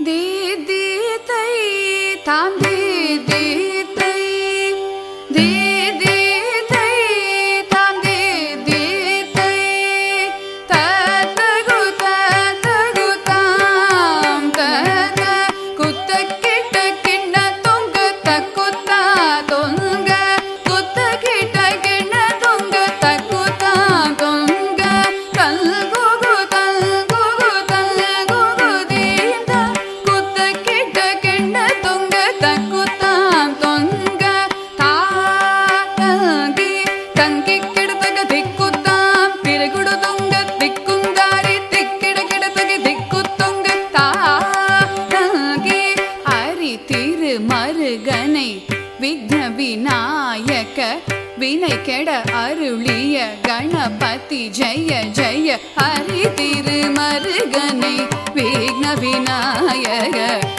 தி தி தை தாம் தி தி தை தி தி தை தாம் தி தி தை தகு தகு தாம் தக குத்த கிட்ட கிண்ண தொங்க தக்குத்தா தொங்க குத்த கிட்ட கிண்ண தொங்க தக்குத்தா தொங்க கல்கு மருகனை விக்ன விநாயக வினை கெட அருளிய கணபதி ஜெய ஜெய ஹரி திருமருகனை விக்ன விநாயக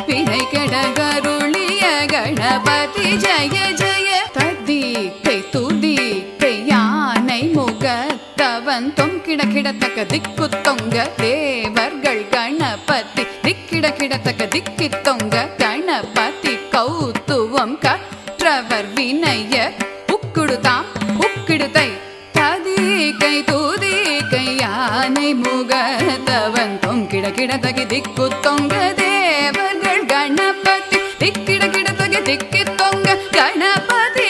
வினை கெட அருளிய கணபதி ஜெய ஜெய ததிக்கை துதிக்கை யானை முகத்தவன் தொங்கிட கிடத்தக்க திக்கு தொங்க தேவர்கள் கணபதி திக்கிட கிடத்தக்க திக்கி தொங்க கணபதி கௌத்துவம் கற்றவர் வினைய உக்குடுதாம் உக்கிடுதை ததிகை தூதிகை யானை முகத்தவன் தொங்கிட கிடதகி திக்கு தொங்க தேவர்கள் கணபதி திக்கிட கிடதகி திக்கி தொங்க கணபதி